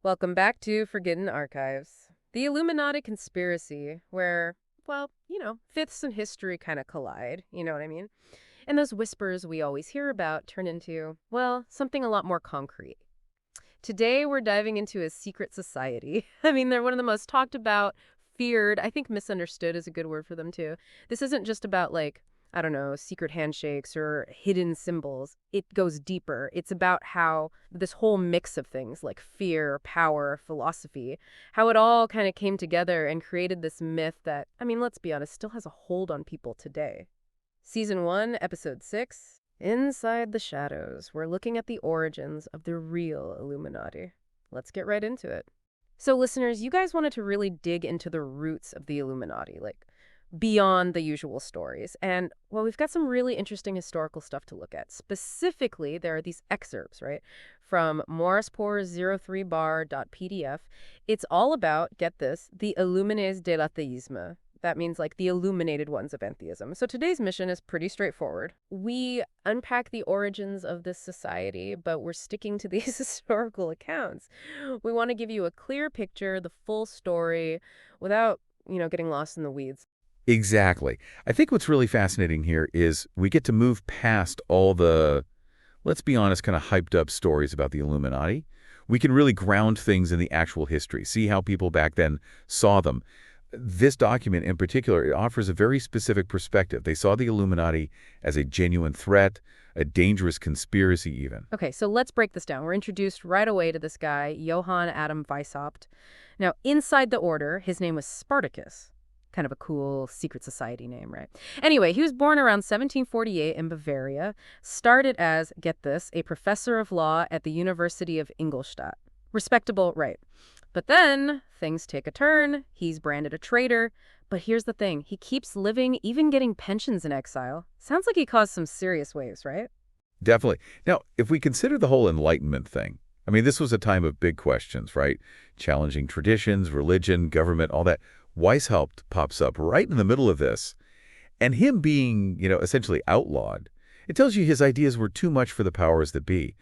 Welcome back to Forgotten Archives. The Illuminati conspiracy, where, well, fifths and history kind of collide, you know what I mean? And those whispers we always hear about turn into, well, something a lot more concrete. Today, we're diving into a secret society. I mean, they're one of the most talked about, feared, I think misunderstood is a good word for them too. This isn't just about, like, I don't know, secret handshakes or hidden symbols. It goes deeper. It's about how this whole mix of things, like fear, power, philosophy, how it all kind of came together and created this myth that, I mean, let's be honest, still has a hold on people today. Season 1, Episode 6, Inside the Shadows. We're looking at the origins of the real Illuminati. Let's get right into it. So, listeners, you guys wanted to really dig into the roots of the Illuminati, like beyond the usual stories. And, well, we've got some really interesting historical stuff to look at. Specifically, there are these excerpts, right, from morrisport03bar.pdf. It's all about, get this, the Illumines de l'athéisme. That means like the illuminated ones of atheism. So today's mission is pretty straightforward. We unpack the origins of this society, but we're sticking to these historical accounts. We want to give you a clear picture, the full story, without, getting lost in the weeds. Exactly. I think what's really fascinating here is we get to move past all the, let's be honest, kind of hyped up stories about the Illuminati. We can really ground things in the actual history, see how people back then saw them. This document in particular, it offers a very specific perspective. They saw the Illuminati as a genuine threat, a dangerous conspiracy even. Okay, so let's break this down. We're introduced right away to this guy, Johann Adam Weishaupt. Now, inside the order, his name was Spartacus. Kind of a cool secret society name, right? Anyway, he was born around 1748 in Bavaria, started as, get this, a professor of law at the University of Ingolstadt. Respectable, right. But then things take a turn. He's branded a traitor. But here's the thing. He keeps living, even getting pensions in exile. Sounds like he caused some serious waves, right? Definitely. Now, if we consider the whole Enlightenment thing, I mean, this was a time of big questions, right? Challenging traditions, religion, government, all that. Weishaupt pops up right in the middle of this. And him being, essentially outlawed, it tells you his ideas were too much for the powers that be.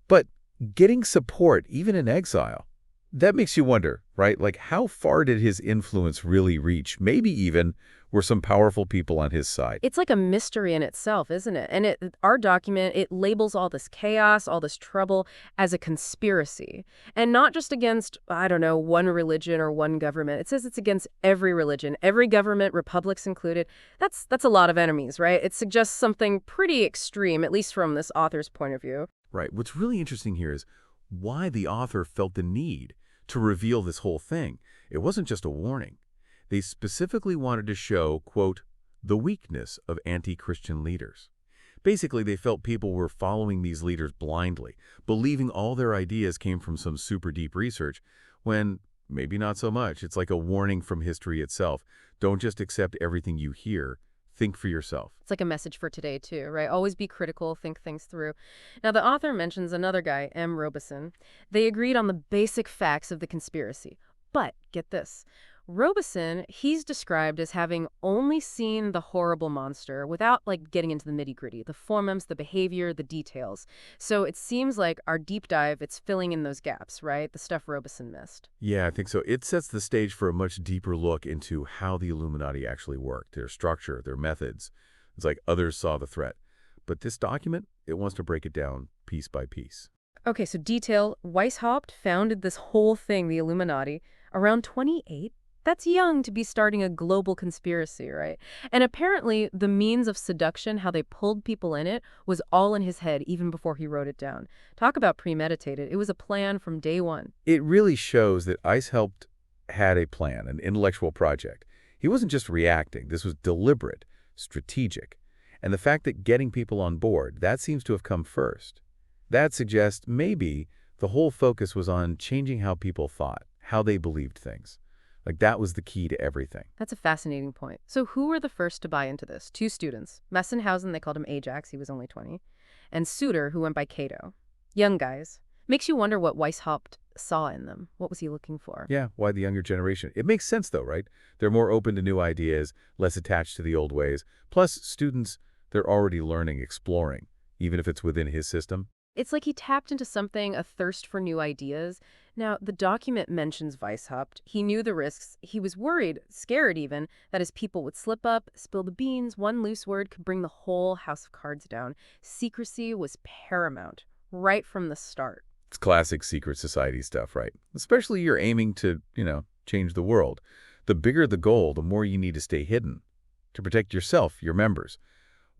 But getting support, even in exile, that makes you wonder, right? Like, how far did his influence really reach? Maybe even were some powerful people on his side. It's like a mystery in itself, isn't it? And our document, it labels all this chaos, all this trouble as a conspiracy. And not just against, I don't know, one religion or one government. It says it's against every religion, every government, republics included. That's a lot of enemies, right? It suggests something pretty extreme, at least from this author's point of view. Right. What's really interesting here is why the author felt the need to reveal this whole thing. It wasn't just a warning. They specifically wanted to show, quote, the weakness of anti-Christian leaders. Basically, they felt people were following these leaders blindly, believing all their ideas came from some super deep research, when maybe not so much. It's like a warning from history itself. Don't just accept everything you hear. Think for yourself. It's like a message for today, too, right? Always be critical, think things through. Now, the author mentions another guy, M. Robeson. They agreed on the basic facts of the conspiracy. But, get this, Robeson, he's described as having only seen the horrible monster without, getting into the nitty-gritty, the forms, the behavior, the details. So it seems like our deep dive, it's filling in those gaps, right? The stuff Robeson missed. Yeah, I think so. It sets the stage for a much deeper look into how the Illuminati actually worked, their structure, their methods. It's like others saw the threat. But this document, it wants to break it down piece by piece. Okay, so detail, Weishaupt founded this whole thing, the Illuminati, around 28. That's young to be starting a global conspiracy, right? And apparently, the means of seduction, how they pulled people in it, was all in his head even before he wrote it down. Talk about premeditated. It was a plan from day one. It really shows that Weishaupt had a plan, an intellectual project. He wasn't just reacting. This was deliberate, strategic. And the fact that getting people on board, that seems to have come first. That suggests maybe the whole focus was on changing how people thought, how they believed things. Like, that was the key to everything. That's a fascinating point. So who were the first to buy into this? Two students. Messenhausen, they called him Ajax, he was only 20. And Suter, who went by Cato. Young guys. Makes you wonder what Weishaupt saw in them. What was he looking for? Yeah, why the younger generation? It makes sense, though, right? They're more open to new ideas, less attached to the old ways. Plus, students, they're already learning, exploring, even if it's within his system. It's like he tapped into something, a thirst for new ideas. Now, the document mentions Weishaupt. He knew the risks. He was worried, scared even, that his people would slip up, spill the beans. One loose word could bring the whole house of cards down. Secrecy was paramount, right from the start. It's classic secret society stuff, right? Especially you're aiming to, change the world. The bigger the goal, the more you need to stay hidden to protect yourself, your members.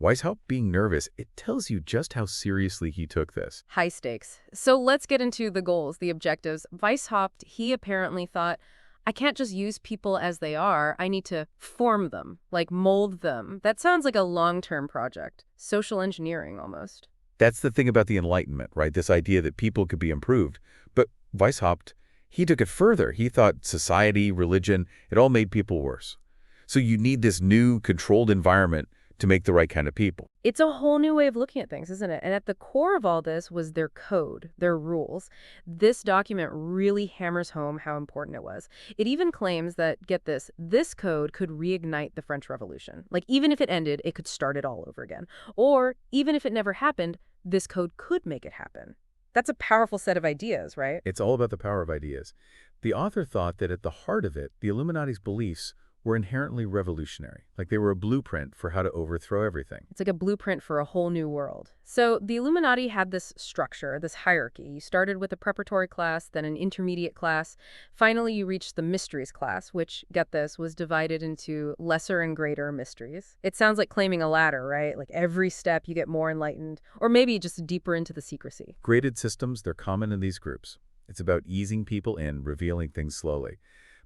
Weishaupt being nervous, it tells you just how seriously he took this. High stakes. So let's get into the goals, the objectives. Weishaupt, he apparently thought, I can't just use people as they are. I need to form them, like mold them. That sounds like a long-term project. Social engineering, almost. That's the thing about the Enlightenment, right? This idea that people could be improved. But Weishaupt, he took it further. He thought society, religion, it all made people worse. So you need this new, controlled environment to make the right kind of people. It's a whole new way of looking at things, isn't it? And at the core of all this was their code, their rules. This document really hammers home how important it was. It even claims that, get this code could reignite the French Revolution. Like, even if it ended, it could start it all over again. Or, even if it never happened, this code could make it happen. That's a powerful set of ideas, right? It's all about the power of ideas. The author thought that at the heart of it, the Illuminati's beliefs were inherently revolutionary, like they were a blueprint for how to overthrow everything. It's like a blueprint for a whole new world. So the Illuminati had this structure, this hierarchy. You started with a preparatory class, then an intermediate class. Finally, you reached the mysteries class, which, get this, was divided into lesser and greater mysteries. It sounds like climbing a ladder, right? Like every step you get more enlightened, or maybe just deeper into the secrecy. Graded systems, they're common in these groups. It's about easing people in, revealing things slowly.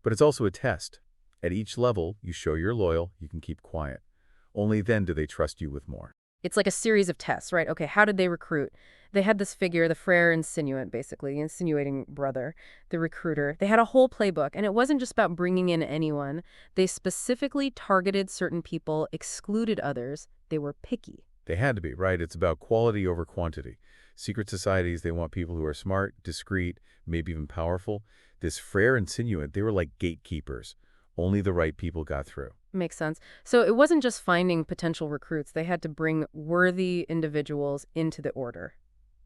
But it's also a test. At each level, you show you're loyal, you can keep quiet. Only then do they trust you with more. It's like a series of tests, right? Okay, how did they recruit? They had this figure, the frere insinuant, basically, the insinuating brother, the recruiter. They had a whole playbook, and it wasn't just about bringing in anyone. They specifically targeted certain people, excluded others. They were picky. They had to be, right? It's about quality over quantity. Secret societies, they want people who are smart, discreet, maybe even powerful. This frere insinuant, they were like gatekeepers. Only the right people got through. Makes sense. So it wasn't just finding potential recruits. They had to bring worthy individuals into the order.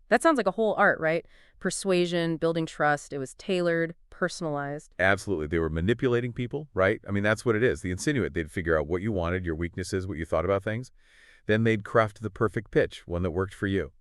That sounds like a whole art, right? Persuasion, building trust. It was tailored, personalized. Absolutely. They were manipulating people, right? I mean, that's what it is. The insinuate, they'd figure out what you wanted, your weaknesses, what you thought about things. Then they'd craft the perfect pitch, one that worked for you.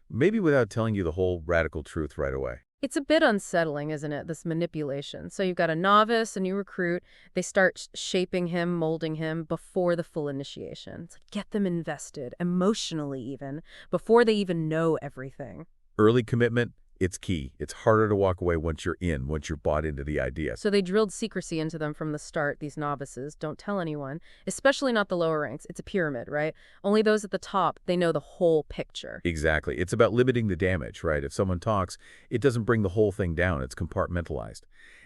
Maybe without telling you the whole radical truth right away. It's a bit unsettling, isn't it, this manipulation? So you've got a novice, a new recruit. They start shaping him, molding him before the full initiation. It's like get them invested, emotionally even, before they even know everything. Early commitment, it's key. It's harder to walk away once you're in, once you're bought into the idea. So they drilled secrecy into them from the start, these novices. Don't tell anyone, especially not the lower ranks. It's a pyramid, right? Only those at the top, they know the whole picture. Exactly. It's about limiting the damage, right? If someone talks, it doesn't bring the whole thing down. It's compartmentalized.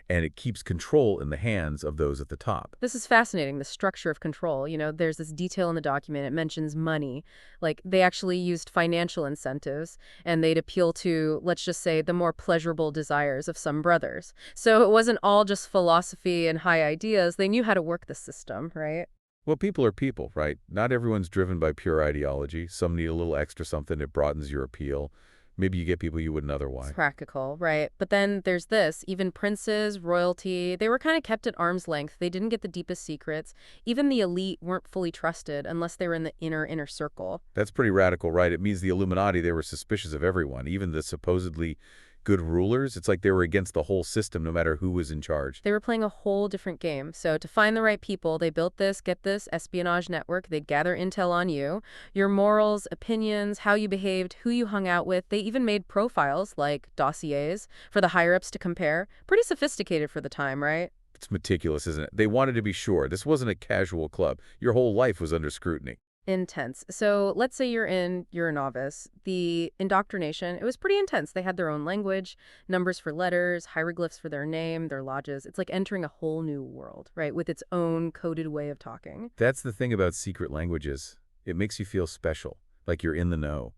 And it keeps control in the hands of those at the top. This is fascinating, the structure of control. You know, there's this detail in the document. It mentions money. Like, they actually used financial incentives, and they'd appeal to, let's just say, the more pleasurable desires of some brothers. So it wasn't all just philosophy and high ideas. They knew how to work the system, right? Well, people are people, right? Not everyone's driven by pure ideology. Some need a little extra something that broadens your appeal. Maybe you get people you wouldn't otherwise. It's practical, right? But then there's this. Even princes, royalty, they were kind of kept at arm's length. They didn't get the deepest secrets. Even the elite weren't fully trusted unless they were in the inner circle. That's pretty radical, right? It means the Illuminati, they were suspicious of everyone, even the supposedly good rulers. It's like they were against the whole system, no matter who was in charge. They were playing a whole different game. So to find the right people, they built this, get this, espionage network. They'd gather intel on you, your morals, opinions, how you behaved, who you hung out with. They even made profiles, like dossiers, for the higher-ups to compare. Pretty sophisticated for the time, right? It's meticulous, isn't it? They wanted to be sure. This wasn't a casual club. Your whole life was under scrutiny. Intense. So let's say you're a novice. The indoctrination, it was pretty intense. They had their own language, numbers for letters, hieroglyphs for their name, their lodges. It's like entering a whole new world, right, with its own coded way of talking. That's the thing about secret languages. It makes you feel special, like you're in the know,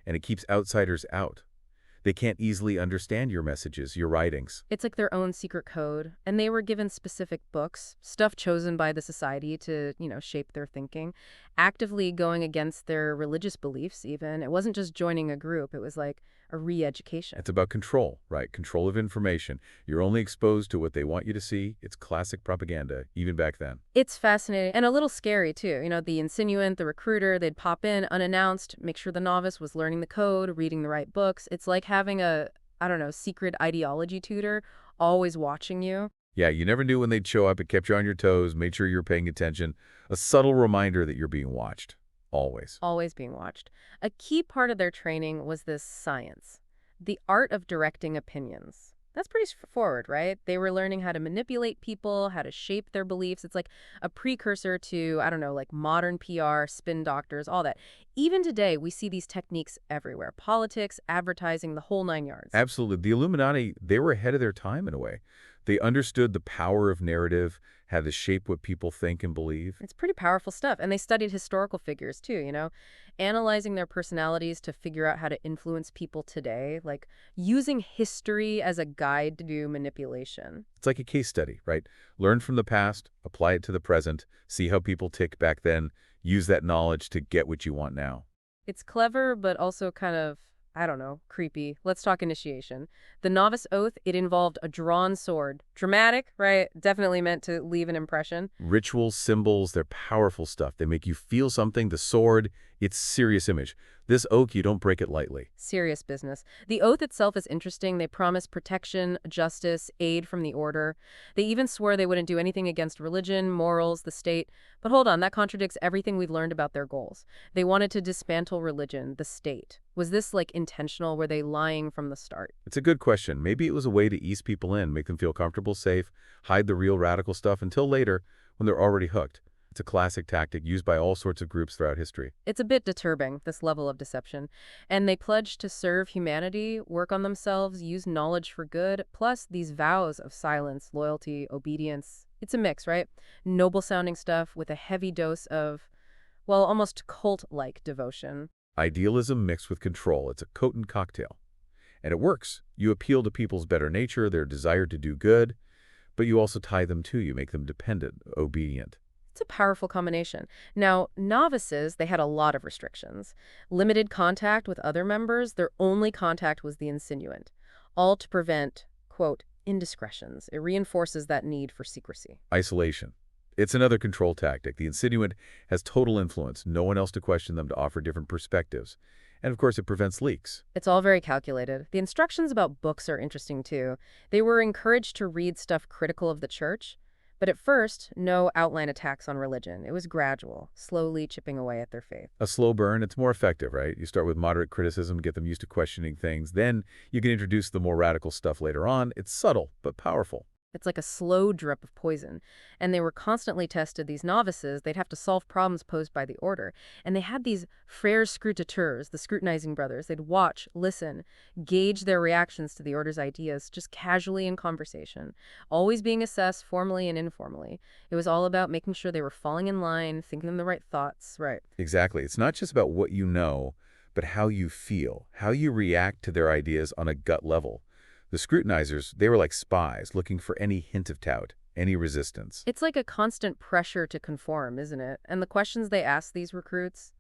and it keeps outsiders out. They can't easily understand your messages, your writings. It's like their own secret code, and they were given specific books, stuff chosen by the society to, shape their thinking, actively going against their religious beliefs even. It wasn't just joining a group. It was like, a re-education. It's about control, right? Control of information. You're only exposed to what they want you to see. It's classic propaganda, even back then. It's fascinating and a little scary, too. The insinuant, the recruiter, they'd pop in unannounced, make sure the novice was learning the code, reading the right books. It's like having a, I don't know, secret ideology tutor always watching you. Yeah, you never knew when they'd show up. It kept you on your toes, made sure you were paying attention. A subtle reminder that you're being watched. Always. Always being watched. A key part of their training was this science, the art of directing opinions. That's pretty straightforward, right? They were learning how to manipulate people, how to shape their beliefs. It's like a precursor to, I don't know, like modern PR, spin doctors, all that. Even today, we see these techniques everywhere. Politics, advertising, the whole nine yards. Absolutely. The Illuminati, they were ahead of their time in a way. They understood the power of narrative, how to shape what people think and believe. It's pretty powerful stuff. And they studied historical figures too, analyzing their personalities to figure out how to influence people today, like using history as a guide to do manipulation. It's like a case study, right? Learn from the past, apply it to the present, see how people tick back then, use that knowledge to get what you want now. It's clever, but also kind of, I don't know, creepy. Let's talk initiation. The novice oath, it involved a drawn sword. Dramatic, right? Definitely meant to leave an impression. Rituals, symbols, they're powerful stuff. They make you feel something. The sword, it's serious image. This oak, you don't break it lightly. Serious business. The oath itself is interesting. They promise protection, justice, aid from the order. They even swore they wouldn't do anything against religion, morals, the state. But hold on, that contradicts everything we've learned about their goals. They wanted to dismantle religion, the state. Was this, like, intentional? Were they lying from the start? It's a good question. Maybe it was a way to ease people in, make them feel comfortable, safe, hide the real radical stuff until later when they're already hooked. It's a classic tactic used by all sorts of groups throughout history. It's a bit disturbing, this level of deception. And they pledged to serve humanity, work on themselves, use knowledge for good, plus these vows of silence, loyalty, obedience. It's a mix, right? Noble-sounding stuff with a heavy dose of, well, almost cult-like devotion. Idealism mixed with control. It's a potent cocktail. And it works. You appeal to people's better nature, their desire to do good, but you also tie them to you, make them dependent, obedient. It's a powerful combination. Now, novices, they had a lot of restrictions. Limited contact with other members, their only contact was the insinuant. All to prevent, quote, indiscretions. It reinforces that need for secrecy. Isolation. It's another control tactic. The insinuant has total influence, no one else to question them, to offer different perspectives. And of course, it prevents leaks. It's all very calculated. The instructions about books are interesting too. They were encouraged to read stuff critical of the church. But at first, no outline attacks on religion. It was gradual, slowly chipping away at their faith. A slow burn, it's more effective, right? You start with moderate criticism, get them used to questioning things. Then you can introduce the more radical stuff later on. It's subtle, but powerful. It's like a slow drip of poison. And they were constantly tested, these novices. They'd have to solve problems posed by the order. And they had these frères scrutateurs, the scrutinizing brothers. They'd watch, listen, gauge their reactions to the order's ideas, just casually in conversation, always being assessed formally and informally. It was all about making sure they were falling in line, thinking the right thoughts. Right. Exactly. It's not just about what you know, but how you feel, how you react to their ideas on a gut level. The scrutinizers, they were like spies, looking for any hint of doubt, any resistance. It's like a constant pressure to conform, isn't it? And the questions they ask these recruits?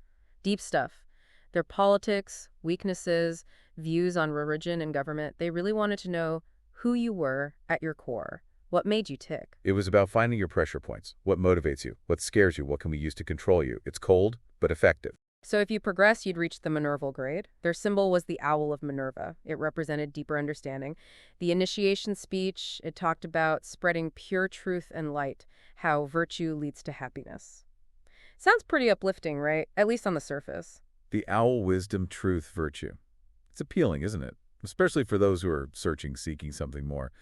Deep stuff. Their politics, weaknesses, views on religion and government. They really wanted to know who you were at your core. What made you tick? It was about finding your pressure points. What motivates you? What scares you? What can we use to control you? It's cold, but effective. So if you progress, you'd reach the Minerval grade. Their symbol was the owl of Minerva. It represented deeper understanding. The initiation speech, it talked about spreading pure truth and light, how virtue leads to happiness. Sounds pretty uplifting, right? At least on the surface. The owl, wisdom, truth, virtue. It's appealing, isn't it? Especially for those who are searching, seeking something more.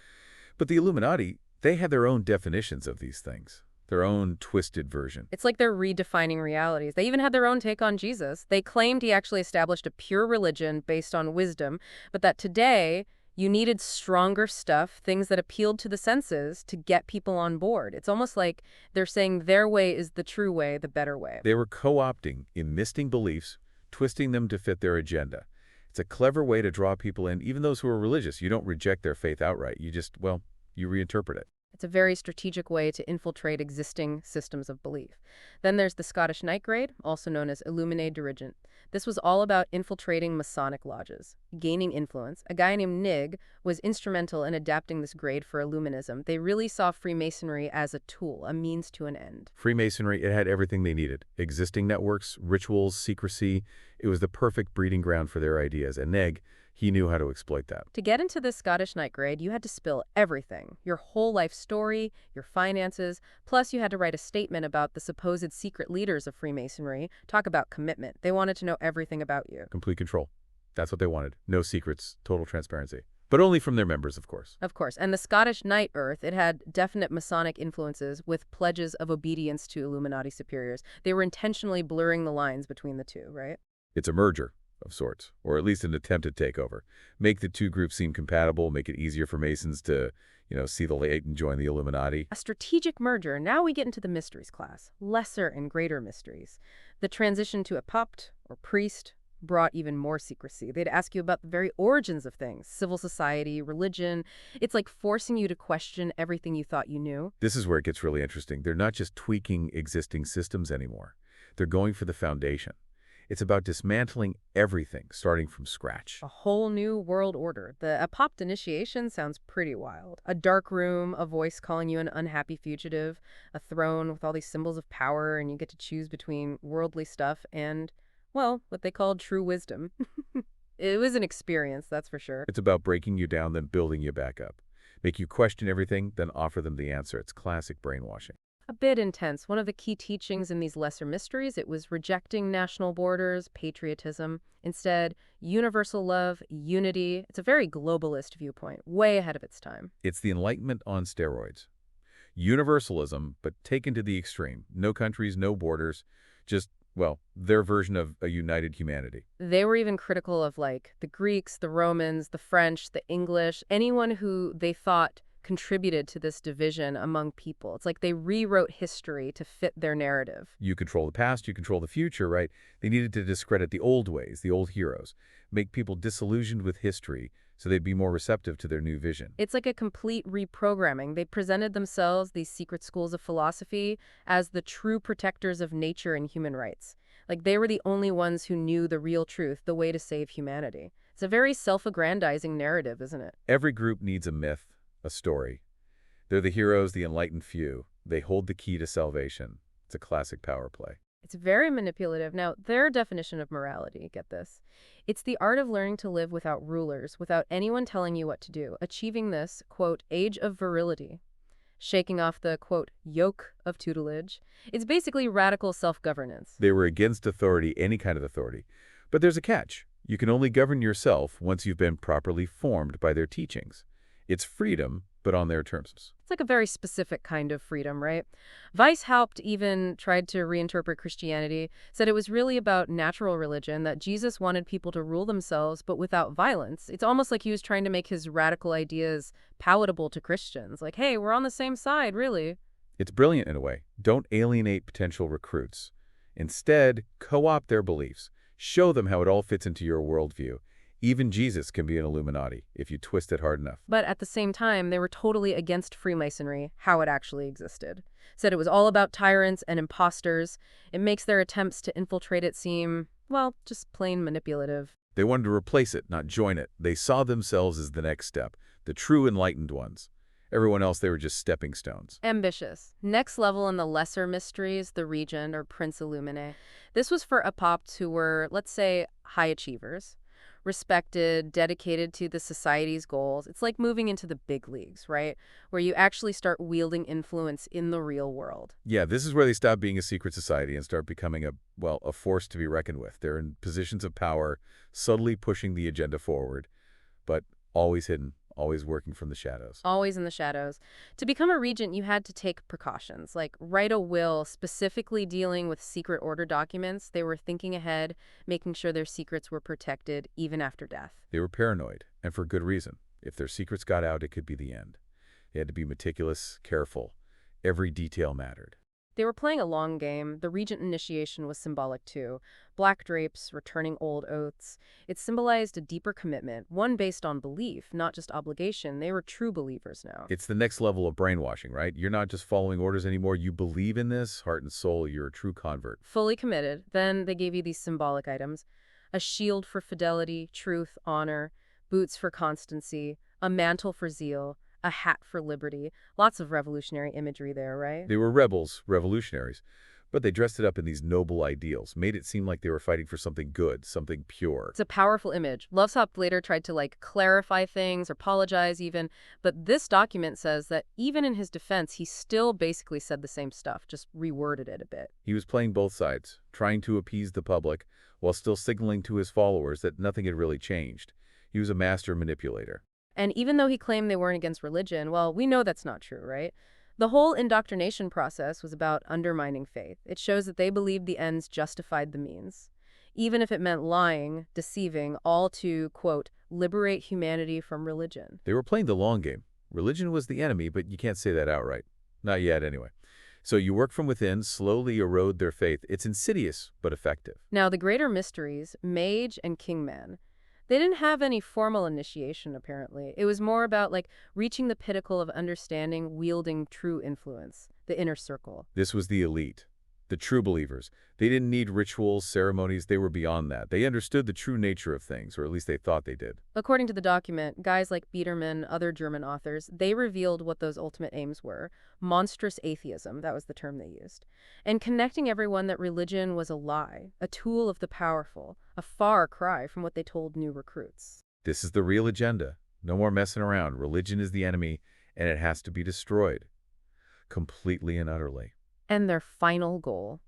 But the Illuminati, they had their own definitions of these things. Their own twisted version. It's like they're redefining realities. They even had their own take on Jesus. They claimed he actually established a pure religion based on wisdom, but that today you needed stronger stuff, things that appealed to the senses to get people on board. It's almost like they're saying their way is the true way, the better way. They were co-opting enlisting beliefs, twisting them to fit their agenda. It's a clever way to draw people in, even those who are religious. You don't reject their faith outright. You just, well, you reinterpret it. It's a very strategic way to infiltrate existing systems of belief. Then there's the Scottish Knight Grade, also known as Illuminae Dirigent. This was all about infiltrating Masonic lodges, gaining influence. A guy named Nig was instrumental in adapting this grade for Illuminism. They really saw Freemasonry as a tool, a means to an end. Freemasonry, it had everything they needed. Existing networks, rituals, secrecy. It was the perfect breeding ground for their ideas. And Neg, he knew how to exploit that. To get into this Scottish Knight Grade, you had to spill everything, your whole life story, your finances, plus you had to write a statement about the supposed secret leaders of Freemasonry. Talk about commitment. They wanted to know everything about you. Complete control. That's what they wanted. No secrets, total transparency. But only from their members, of course. Of course. And the Scottish Knight Earth, it had definite Masonic influences with pledges of obedience to Illuminati superiors. They were intentionally blurring the lines between the two, right? It's a merger of sorts, or at least an attempted takeover. Make the two groups seem compatible, make it easier for Masons to, see the light and join the Illuminati. A strategic merger. Now we get into the mysteries class, lesser and greater mysteries. The transition to a Epopt, or priest, brought even more secrecy. They'd ask you about the very origins of things, civil society, religion. It's like forcing you to question everything you thought you knew. This is where it gets really interesting. They're not just tweaking existing systems anymore. They're going for the foundation. It's about dismantling everything, starting from scratch. A whole new world order. The Epopt initiation sounds pretty wild. A dark room, a voice calling you an unhappy fugitive, a throne with all these symbols of power, and you get to choose between worldly stuff and, well, what they called true wisdom. It was an experience, that's for sure. It's about breaking you down, then building you back up. Make you question everything, then offer them the answer. It's classic brainwashing. A bit intense. One of the key teachings in these lesser mysteries, it was rejecting national borders, patriotism. Instead, universal love, unity. It's a very globalist viewpoint, way ahead of its time. It's the Enlightenment on steroids. Universalism, but taken to the extreme. No countries, no borders, just, well, their version of a united humanity. They were even critical of, like, the Greeks, the Romans, the French, the English, anyone who they thought contributed to this division among people. It's like they rewrote history to fit their narrative. You control the past, you control the future, right? They needed to discredit the old ways, the old heroes, make people disillusioned with history so they'd be more receptive to their new vision. It's like a complete reprogramming. They presented themselves, these secret schools of philosophy, as the true protectors of nature and human rights. Like they were the only ones who knew the real truth, the way to save humanity. It's a very self-aggrandizing narrative, isn't it? Every group needs a myth, a story. They're the heroes, the enlightened few. They hold the key to salvation. It's a classic power play. It's very manipulative. Now, their definition of morality, get this, it's the art of learning to live without rulers, without anyone telling you what to do, achieving this, quote, age of virility, shaking off the, quote, yoke of tutelage. It's basically radical self-governance. They were against authority, any kind of authority. But there's a catch. You can only govern yourself once you've been properly formed by their teachings. It's freedom, but on their terms. It's like a very specific kind of freedom, right? Weishaupt even tried to reinterpret Christianity, said it was really about natural religion, that Jesus wanted people to rule themselves, but without violence. It's almost like he was trying to make his radical ideas palatable to Christians. Like, hey, we're on the same side, really. It's brilliant in a way. Don't alienate potential recruits. Instead, co-opt their beliefs. Show them how it all fits into your worldview. Even Jesus can be an Illuminati if you twist it hard enough. But at the same time, they were totally against Freemasonry, how it actually existed. Said it was all about tyrants and imposters. It makes their attempts to infiltrate it seem, well, just plain manipulative. They wanted to replace it, not join it. They saw themselves as the next step, the true enlightened ones. Everyone else, they were just stepping stones. Ambitious. Next level in the lesser mysteries, the Regent or Prince Illuminae. This was for Epopts who were, let's say, high achievers. Respected, dedicated to the society's goals. It's like moving into the big leagues, right? Where you actually start wielding influence in the real world. Yeah, this is where they stop being a secret society and start becoming a force to be reckoned with. They're in positions of power, subtly pushing the agenda forward, but always hidden, always working from the shadows. Always in the shadows. To become a regent, you had to take precautions, like write a will specifically dealing with secret order documents. They were thinking ahead, making sure their secrets were protected even after death. They were paranoid, and for good reason. If their secrets got out, it could be the end. They had to be meticulous, careful. Every detail mattered. They were playing a long game. The regent initiation was symbolic too. Black drapes, returning old oaths. It symbolized a deeper commitment, one based on belief, not just obligation. They were true believers now. It's the next level of brainwashing, right? You're not just following orders anymore. You believe in this, heart and soul. You're a true convert. Fully committed. Then they gave you these symbolic items: a shield for fidelity, truth, honor, boots for constancy, a mantle for zeal, a hat for liberty. Lots of revolutionary imagery there, right? They were rebels, revolutionaries, but they dressed it up in these noble ideals, made it seem like they were fighting for something good, something pure. It's a powerful image. Weishaupt later tried to clarify things or apologize even, but this document says that even in his defense, he still basically said the same stuff, just reworded it a bit. He was playing both sides, trying to appease the public while still signaling to his followers that nothing had really changed. He was a master manipulator. And even though he claimed they weren't against religion, well, we know that's not true, right? The whole indoctrination process was about undermining faith. It shows that they believed the ends justified the means, even if it meant lying, deceiving, all to, quote, liberate humanity from religion. They were playing the long game. Religion was the enemy, but you can't say that outright. Not yet, anyway. So you work from within, slowly erode their faith. It's insidious, but effective. Now, the greater mysteries, Mage and Kingman, they didn't have any formal initiation, apparently. It was more about, reaching the pinnacle of understanding, wielding true influence, the inner circle. This was the elite, the true believers. They didn't need rituals, ceremonies. They were beyond that. They understood the true nature of things, or at least they thought they did. According to the document, guys like Biederman, other German authors, they revealed what those ultimate aims were. Monstrous atheism, that was the term they used. And connecting everyone that religion was a lie, a tool of the powerful, a far cry from what they told new recruits. This is the real agenda. No more messing around. Religion is the enemy, and it has to be destroyed. Completely and utterly. And their final goal: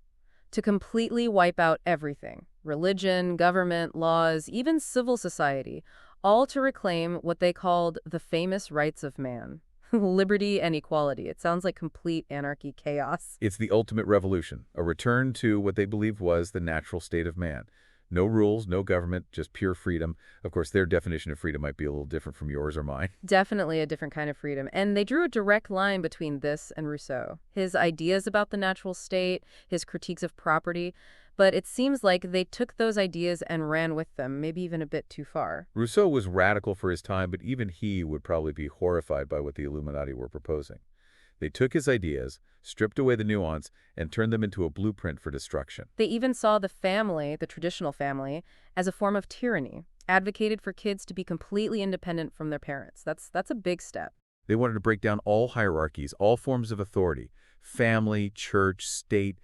to completely wipe out everything. Religion, government, laws, even civil society, all to reclaim what they called the famous rights of man. Liberty and equality. It sounds like complete anarchy chaos. It's the ultimate revolution, a return to what they believed was the natural state of man. No rules, no government, just pure freedom. Of course, their definition of freedom might be a little different from yours or mine. Definitely a different kind of freedom. And they drew a direct line between this and Rousseau. His ideas about the natural state, his critiques of property. But it seems like they took those ideas and ran with them, maybe even a bit too far. Rousseau was radical for his time, but even he would probably be horrified by what the Illuminati were proposing. They took his ideas, stripped away the nuance, and turned them into a blueprint for destruction. They even saw the family, the traditional family, as a form of tyranny, advocated for kids to be completely independent from their parents. That's a big step. They wanted to break down all hierarchies, all forms of authority. Family, church, state,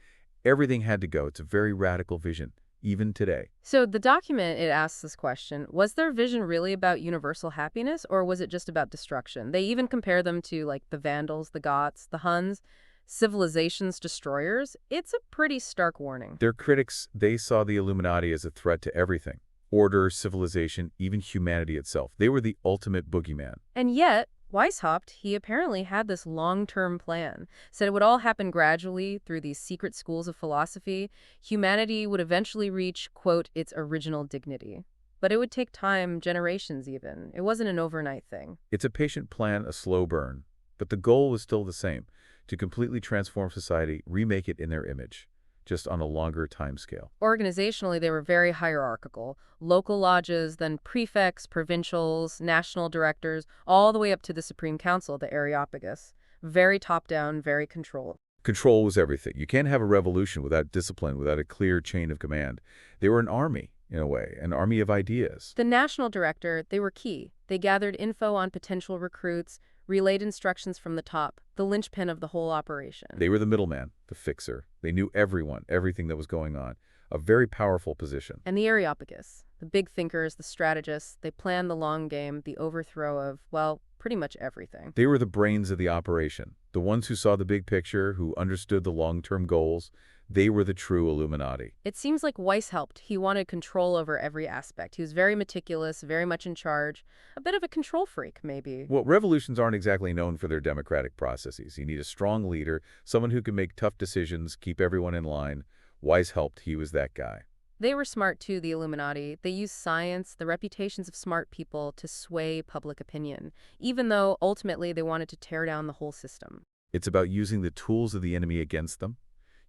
everything had to go. It's a very radical vision, even today. So the document, it asks this question: was their vision really about universal happiness, or was it just about destruction? They even compare them to, the Vandals, the Goths, the Huns, civilization's destroyers. It's a pretty stark warning. Their critics, they saw the Illuminati as a threat to everything. Order, civilization, even humanity itself. They were the ultimate boogeyman. And yet, Weishaupt, he apparently had this long-term plan, said it would all happen gradually through these secret schools of philosophy. Humanity would eventually reach, quote, its original dignity. But it would take time, generations even. It wasn't an overnight thing. It's a patient plan, a slow burn. But the goal was still the same, to completely transform society, remake it in their image, just on a longer time scale. Organizationally, they were very hierarchical. Local lodges, then prefects, provincials, national directors, all the way up to the Supreme Council, the Areopagus. Very top-down, very controlled. Control was everything. You can't have a revolution without discipline, without a clear chain of command. They were an army, in a way, an army of ideas. The national director, they were key. They gathered info on potential recruits, relayed instructions from the top, the linchpin of the whole operation. They were the middleman, the fixer. They knew everyone, everything that was going on. A very powerful position. And the Areopagus, the big thinkers, the strategists, they planned the long game, the overthrow of, well, pretty much everything. They were the brains of the operation, the ones who saw the big picture, who understood the long-term goals. They were the true Illuminati. It seems like Weishaupt, he wanted control over every aspect. He was very meticulous, very much in charge, a bit of a control freak, maybe. Well, revolutions aren't exactly known for their democratic processes. You need a strong leader, someone who can make tough decisions, keep everyone in line. Weishaupt, he was that guy. They were smart too, the Illuminati. They used science, the reputations of smart people, to sway public opinion, even though ultimately they wanted to tear down the whole system. It's about using the tools of the enemy against them.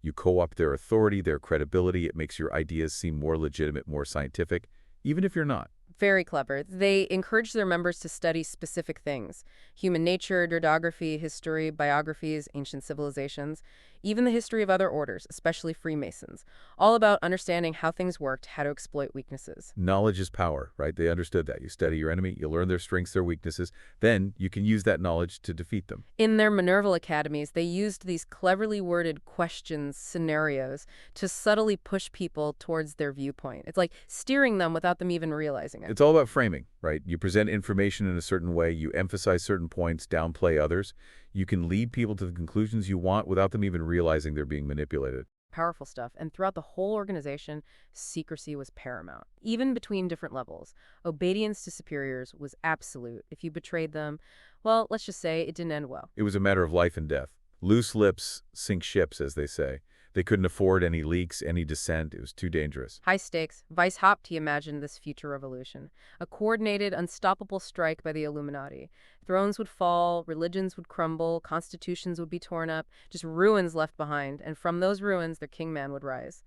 You co-opt their authority, their credibility. It makes your ideas seem more legitimate, more scientific, even if you're not. Very clever. They encourage their members to study specific things: human nature, dirtography, history, biographies, ancient civilizations, even the history of other orders, especially Freemasons. All about understanding how things worked, how to exploit weaknesses. Knowledge is power, right? They understood that. You study your enemy, you learn their strengths, their weaknesses, then you can use that knowledge to defeat them. In their Minerval academies, they used these cleverly worded questions, scenarios, to subtly push people towards their viewpoint. It's like steering them without them even realizing it. It's all about framing, right? You present information in a certain way, you emphasize certain points, downplay others. You can lead people to the conclusions you want without them even realizing they're being manipulated. Powerful stuff. And throughout the whole organization, secrecy was paramount. Even between different levels, obedience to superiors was absolute. If you betrayed them, well, let's just say it didn't end well. It was a matter of life and death. Loose lips sink ships, as they say. They couldn't afford any leaks, any dissent. It was too dangerous. High stakes. Weishaupt, he imagined this future revolution. A coordinated, unstoppable strike by the Illuminati. Thrones would fall, religions would crumble, constitutions would be torn up, just ruins left behind, and from those ruins, their kingman would rise.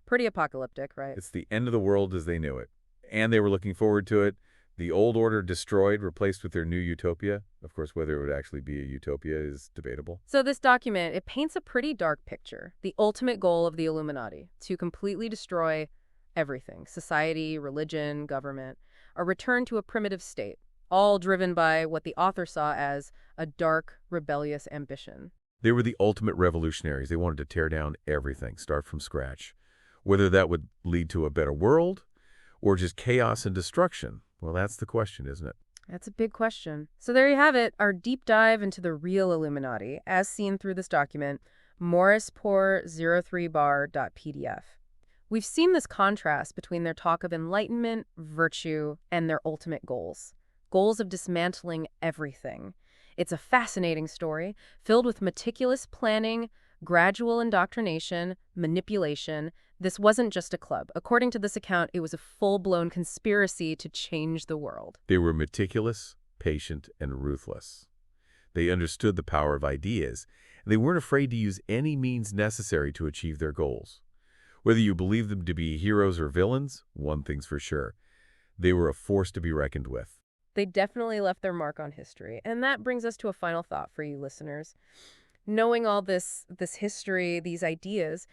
Pretty apocalyptic, right? It's the end of the world as they knew it. And they were looking forward to it. The old order destroyed, replaced with their new utopia. Of course, whether it would actually be a utopia is debatable. So this document, it paints a pretty dark picture. The ultimate goal of the Illuminati: to completely destroy everything: society, religion, government, a return to a primitive state, all driven by what the author saw as a dark, rebellious ambition. They were the ultimate revolutionaries. They wanted to tear down everything, start from scratch. Whether that would lead to a better world or just chaos and destruction, well, that's the question, isn't it? That's a big question. So there you have it, our deep dive into the real Illuminati, as seen through this document, morrispor03bar.pdf. We've seen this contrast between their talk of enlightenment, virtue, and their ultimate goals. Goals of dismantling everything. It's a fascinating story, filled with meticulous planning, gradual indoctrination, manipulation. This wasn't just a club. According to this account, it was a full-blown conspiracy to change the world. They were meticulous, patient, and ruthless. They understood the power of ideas, and they weren't afraid to use any means necessary to achieve their goals. Whether you believe them to be heroes or villains, one thing's for sure: they were a force to be reckoned with. They definitely left their mark on history. And that brings us to a final thought for you listeners. Knowing all this history, these ideas,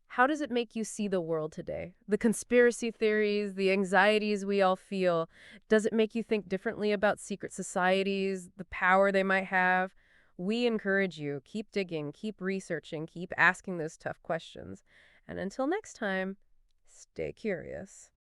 how does it make you see the world today? The conspiracy theories, the anxieties we all feel, does it make you think differently about secret societies, the power they might have? We encourage you, keep digging, keep researching, keep asking those tough questions. And until next time, stay curious.